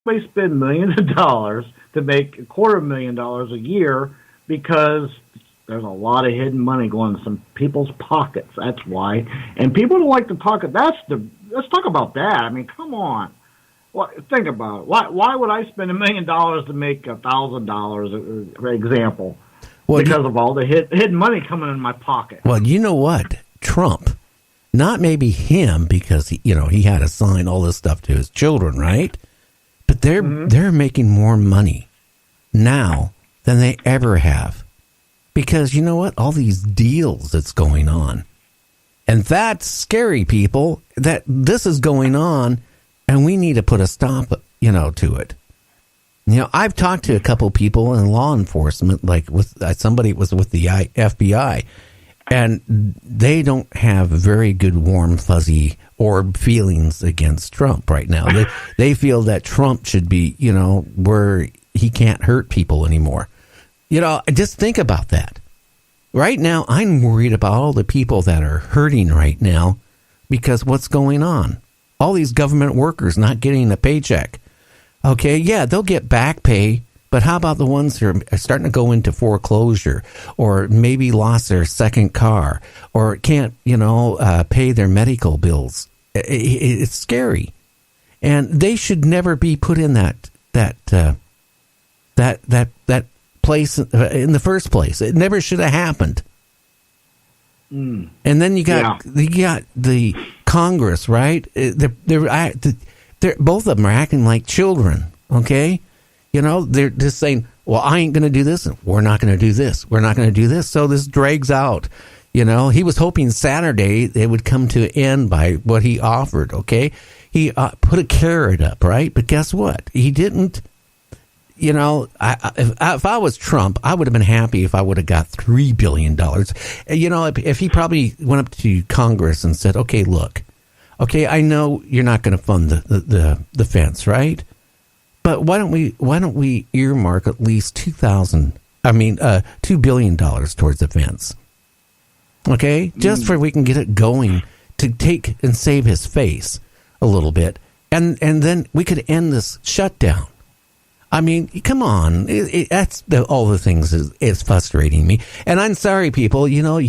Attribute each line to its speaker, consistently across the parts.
Speaker 1: They spend millions of dollars to make $250,000 a year because there's a lot of hidden money going in some people's pockets. That's why. And people don't like to talk. Let's talk about that. I mean, come on. Well, think about it. Why would I spend $1 million to make $1,000, for example?
Speaker 2: Well,
Speaker 1: Because of all the hidden money coming in my pocket.
Speaker 2: Well, you know what? Trump, not maybe him, because he had to sign all this stuff to his children, right? But they're making more money now than they ever have, because you know what? All these deals that's going on, and that's scary, people. That this is going on, and we need to put a stop, to it. I've talked to a couple people in law enforcement, like with somebody was with the FBI, and they don't have very good warm, fuzzy or feelings against Trump right now. They feel that Trump should be, where he can't hurt people anymore. Just think about that. Right now, I'm worried about all the people that are hurting right now because what's going on. All these government workers not getting a paycheck. Okay, yeah, they'll get back pay, but how about the ones who are starting to go into foreclosure or maybe lost their second car or can't, pay their medical bills? It's scary. And they should never be put in that place in the first place. It never should have happened. And then you got the Congress, right? They're both of them are acting like children. Okay, they're just saying, "Well, I ain't going to do this, and we're not going to do this. We're not going to do this." So this drags out. He was hoping Saturday it would come to an end by what he offered. Okay, he put a carrot up, right? But guess what? He didn't. If I was Trump, I would have been happy if I would have got $3 billion. If he probably went up to Congress and said, okay, look, okay, I know you're not going to fund the fence, right? But why don't we earmark at least $2 billion towards the fence? Okay, just for we can get it going to take and save his face a little bit, and then we could end this shutdown. I mean, come on. That's all the things is frustrating me. And I'm sorry, people. You're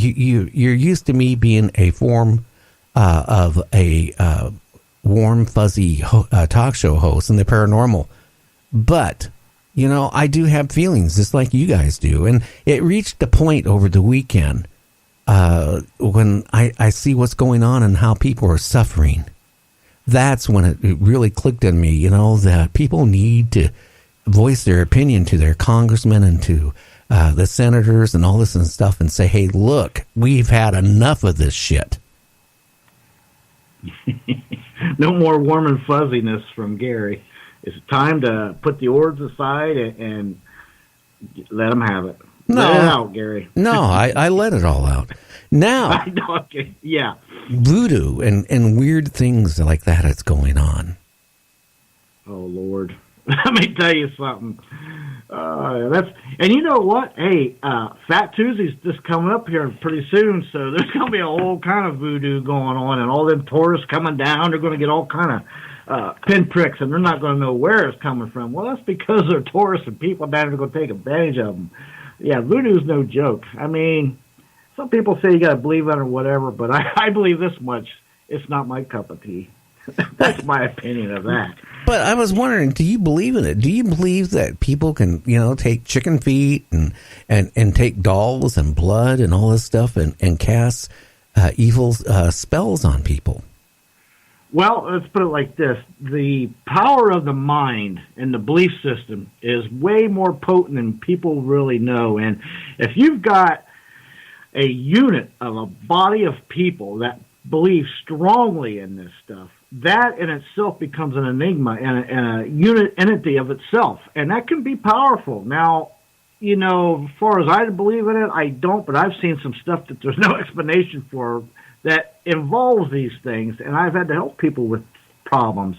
Speaker 2: used to me being a form of a warm, fuzzy talk show host in the paranormal. But, I do have feelings just like you guys do. And it reached the point over the weekend when I see what's going on and how people are suffering. That's when it really clicked in me, that people need to voice their opinion to their congressmen and to the senators and all this and stuff and say, hey, look, we've had enough of this shit.
Speaker 1: No more warm and fuzziness from Gary. It's time to put the ords aside and let them have it.
Speaker 2: No,
Speaker 1: let it out, Gary.
Speaker 2: No, I let it all out. Now,
Speaker 1: okay, yeah.
Speaker 2: Voodoo and weird things like that is going on.
Speaker 1: Oh, Lord. Let me tell you something. And you know what? Hey, Fat Tuesday's just coming up here pretty soon, so there's going to be a whole kind of voodoo going on, and all them tourists coming down, they're going to get all kind of pinpricks, and they're not going to know where it's coming from. Well, that's because they're tourists and people down there are going to take advantage of them. Yeah, voodoo's no joke. I mean, some people say you got to believe in it or whatever, but I believe this much. It's not my cup of tea. That's my opinion of that.
Speaker 2: But I was wondering, do you believe in it? Do you believe that people can, take chicken feet and take dolls and blood and all this stuff and cast evil spells on people?
Speaker 1: Well, let's put it like this. The power of the mind and the belief system is way more potent than people really know. And if you've got a unit of a body of people that believe strongly in this stuff, that in itself becomes an enigma and a unit entity of itself. And that can be powerful. Now, as far as I believe in it, I don't, but I've seen some stuff that there's no explanation for that involves these things, and I've had to help people with problems.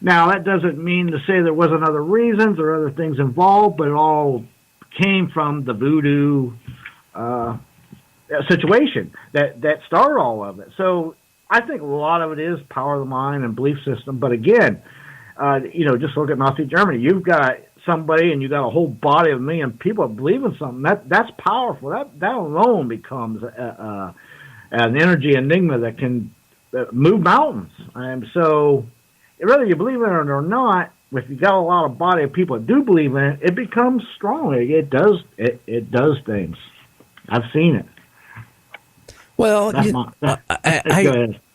Speaker 1: Now, that doesn't mean to say there wasn't other reasons or other things involved, but it all came from the voodoo situation that started all of it. So I think a lot of it is power of the mind and belief system. But again, just look at Nazi Germany. You've got somebody and you got a whole body of a million people that believe in something. That's powerful. That alone becomes an energy enigma that can move mountains. And so, whether you believe in it or not, if you got a lot of body of people that do believe in it, it becomes strong. It does things. I've seen it.
Speaker 2: Well,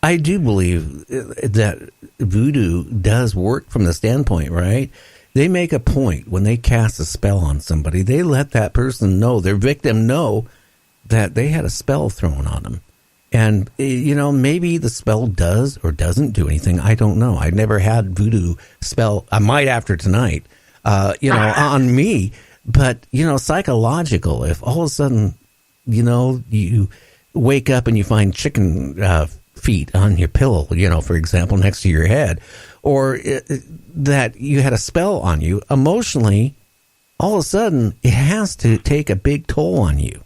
Speaker 2: I do believe that voodoo does work from the standpoint, right? They make a point when they cast a spell on somebody. They let that person know, their victim know, that they had a spell thrown on them. And, maybe the spell does or doesn't do anything. I don't know. I never had voodoo spell. I might after tonight, on me. But, psychological, if all of a sudden, you wake up and you find chicken feet on your pillow, for example, next to your head, or that you had a spell on you, emotionally, all of a sudden, it has to take a big toll on you.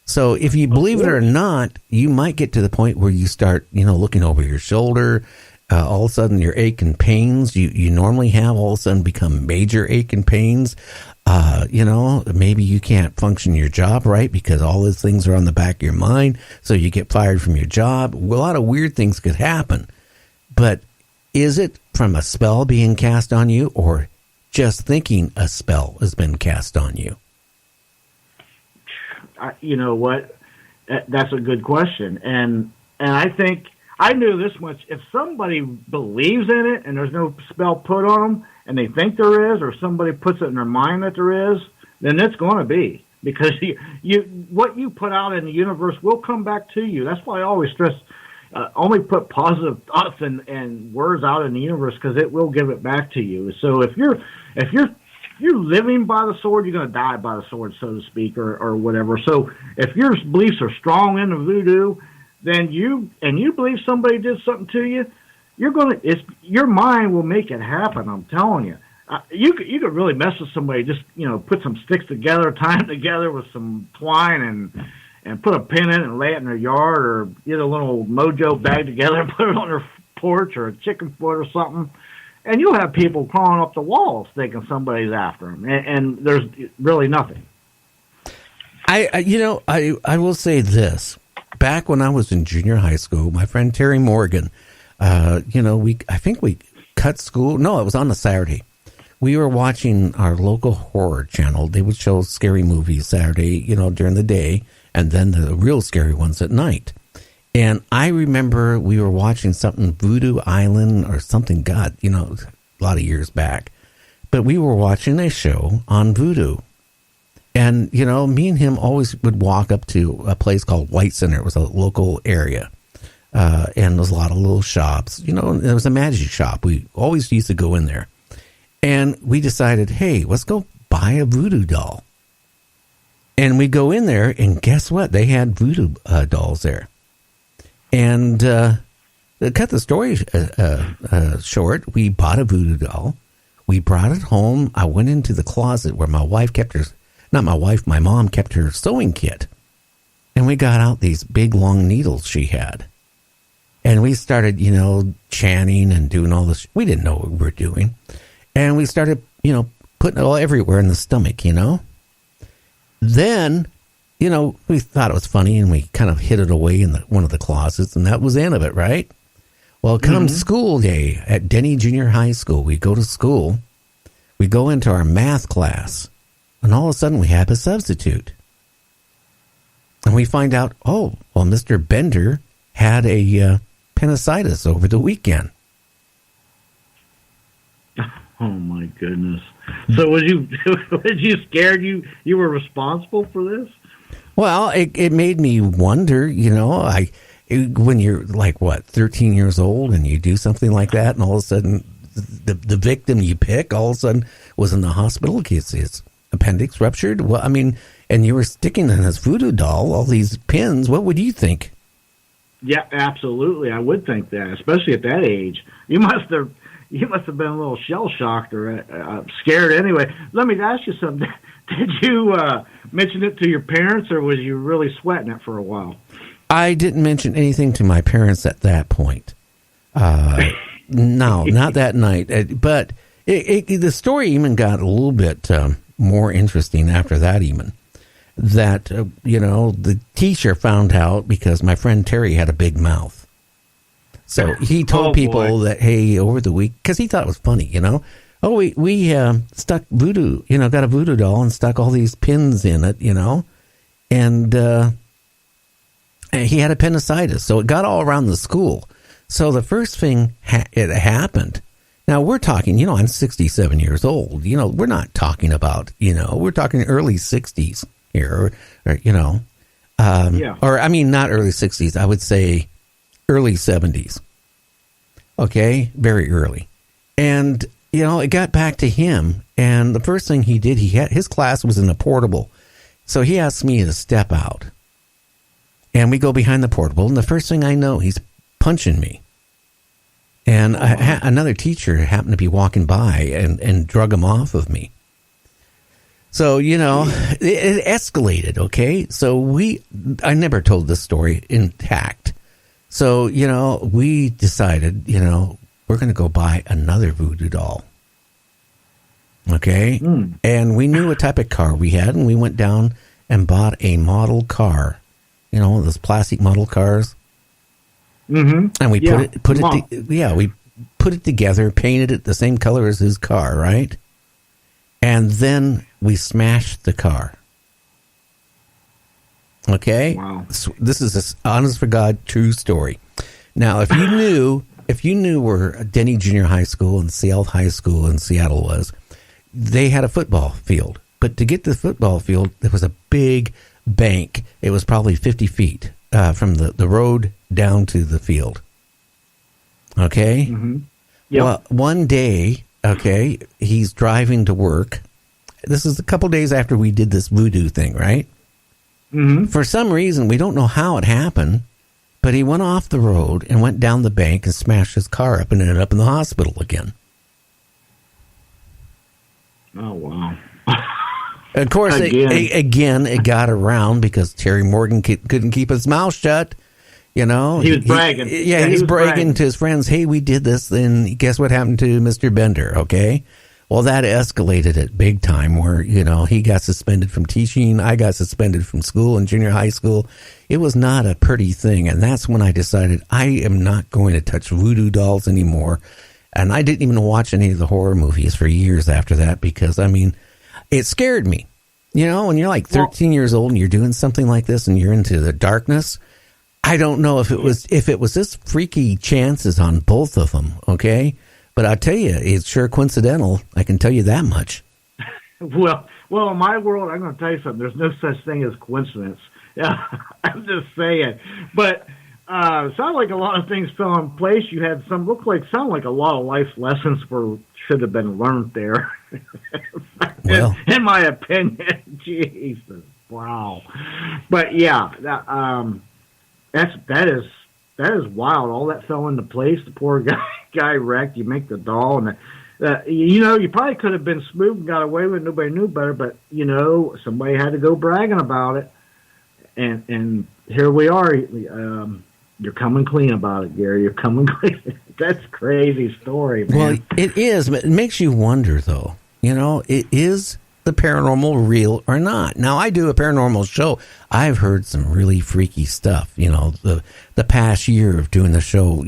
Speaker 2: So if you believe it or not, you might get to the point where you start, looking over your shoulder. All of a sudden, your ache and pains you normally have all of a sudden become major ache and pains. Maybe you can't function your job right because all those things are on the back of your mind. So you get fired from your job. A lot of weird things could happen. But is it from a spell being cast on you or just thinking a spell has been cast on you?
Speaker 1: You know what? That's a good question. And I think I knew this much. If somebody believes in it and there's no spell put on them and they think there is, or somebody puts it in their mind that there is, then it's going to be. Because what you put out in the universe will come back to you. That's why I always stress only put positive thoughts and words out in the universe, because it will give it back to you. So if you're living by the sword, you're going to die by the sword, so to speak, or whatever. So if your beliefs are strong in the voodoo, then you believe somebody did something to you, your mind will make it happen. I'm telling you. You could really mess with somebody. Just put some sticks together, tie them together with some twine, and put a pin in it and lay it in their yard, or get a little mojo bag together and put it on their porch, or a chicken foot or something. And you'll have people crawling up the walls thinking somebody's after them, and there's really nothing.
Speaker 2: I will say this. Back when I was in junior high school, my friend Terry Morgan, I think we cut school. No, it was on a Saturday. We were watching our local horror channel. They would show scary movies Saturday, during the day, and then the real scary ones at night. And I remember we were watching something, Voodoo Island or something, a lot of years back. But we were watching a show on voodoo. And, me and him always would walk up to a place called White Center. It was a local area. And there was a lot of little shops. There was a magic shop. We always used to go in there. And we decided, hey, let's go buy a voodoo doll. And we go in there, and guess what? They had voodoo dolls there. And to cut the story short, we bought a voodoo doll. We brought it home. I went into the closet where my wife kept her, not my wife, my mom kept her sewing kit. And we got out these big, long needles she had. And we started, chanting and doing all this. We didn't know what we were doing. And we started, putting it all everywhere in the stomach, Then, we thought it was funny, and we kind of hid it away in one of the closets, and that was the end of it, right? Well, come school day at Denny Junior High School, we go to school, we go into our math class, and all of a sudden we have a substitute. And we find out, Mr. Bender had a appendicitis over the weekend.
Speaker 1: Oh my goodness! So was you scared you were responsible for this?
Speaker 2: Well, it made me wonder. When you're like 13 years old, and you do something like that, and all of a sudden the victim you pick all of a sudden was in the hospital because his appendix ruptured. Well, and you were sticking in this voodoo doll all these pins. What would you think?
Speaker 1: Yeah, absolutely. I would think that, especially at that age. You must have been a little shell-shocked or scared anyway. Let me ask you something. Did you mention it to your parents, or was you really sweating it for a while?
Speaker 2: I didn't mention anything to my parents at that point. No, not that night. But the story even got a little bit more interesting after that. Even that, the teacher found out because my friend Terry had a big mouth. So he told people that, hey, over the week, because he thought it was funny, Oh, we stuck voodoo, got a voodoo doll and stuck all these pins in it, and he had appendicitis, so it got all around the school. So the first thing it happened. Now we're talking, I'm 67 years old. We're not talking about, we're talking early 60s here, or or I mean not early 60s. I would say early 70s. Okay, very early, and it got back to him. And the first thing he did, his class was in a portable, so he asked me to step out, and we go behind the portable. And the first thing I know, he's punching me. And another teacher happened to be walking by and drug him off of me. So, it escalated, okay? So I never told this story intact. So, we decided, we're going to go buy another voodoo doll. Okay? And we knew what type of car we had, and we went down and bought a model car. Those plastic model cars. Mm-hmm. And we we put it together, painted it the same color as his car, right? And then we smashed the car. Okay?
Speaker 3: Wow.
Speaker 2: This is an honest for God true story. Now, if you knew where Denny Junior High School and Seattle High School in Seattle was, they had a football field. But to get to the football field, there was a big bank. It was probably 50 feet from the road down to the field. Okay?
Speaker 3: Mm-hmm. Yep.
Speaker 2: Well, one day, okay, he's driving to work. This is a couple days after we did this voodoo thing, right?
Speaker 3: Mm-hmm.
Speaker 2: For some reason, we don't know how it happened, but he went off the road and went down the bank and smashed his car up and ended up in the hospital again.
Speaker 3: Oh, wow.
Speaker 2: Of course, it got around because Terry Morgan couldn't keep his mouth shut.
Speaker 3: He was bragging.
Speaker 2: He was bragging to his friends, hey, we did this, and guess what happened to Mr. Bender, okay? Well, that escalated it big time where, he got suspended from teaching. I got suspended from school and junior high school. It was not a pretty thing, and that's when I decided I am not going to touch voodoo dolls anymore. And I didn't even watch any of the horror movies for years after that because, it scared me. When you're like 13 years old and you're doing something like this and you're into the darkness, I don't know if it was just freaky chances on both of them, okay? But I'll tell you, it's sure coincidental. I can tell you that much.
Speaker 3: Well, in my world, I'm going to tell you something. There's no such thing as coincidence. Yeah, I'm just saying. But it sounded like a lot of things fell in place. You had sound like a lot of life lessons should have been learned there.
Speaker 2: Well,
Speaker 3: in my opinion, Jesus, wow. But yeah, that is wild. All that fell into place. The poor guy wrecked. You make the doll, and you probably could have been smooth and got away with it. Nobody knew better, but somebody had to go bragging about it, and here we are. You're coming clean about it, Gary. You're coming clean. That's a crazy story, man.
Speaker 2: Well, it is. But it makes you wonder, though. Is the paranormal real or not? Now, I do a paranormal show. I've heard some really freaky stuff, the past year of doing the show,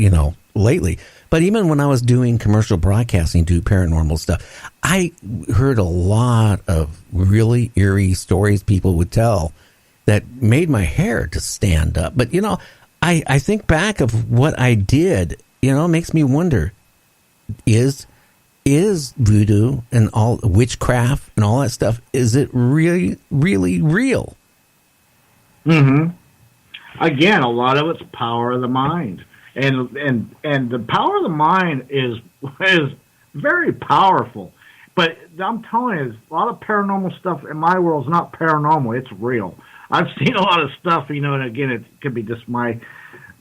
Speaker 2: lately. But even when I was doing commercial broadcasting, do paranormal stuff, I heard a lot of really eerie stories people would tell that made my hair to stand up. But, I think back of what I did, it makes me wonder, is voodoo and all witchcraft and all that stuff, is it really, really real?
Speaker 3: Mm-hmm. Again, a lot of it's power of the mind. And the power of the mind is very powerful. But I'm telling you, a lot of paranormal stuff in my world is not paranormal. It's real. I've seen a lot of stuff, and again, it could be just my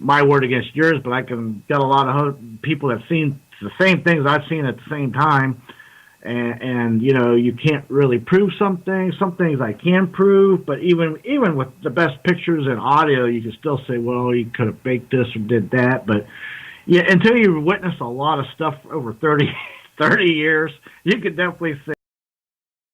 Speaker 3: word against yours, but I can get a lot of other people that have seen the same things I've seen at the same time. And you can't really prove some things. Some things I can prove, but even with the best pictures and audio, you can still say, well, you could have faked this or did that. But, Yeah, until you witness a lot of stuff over 30 years, you could definitely say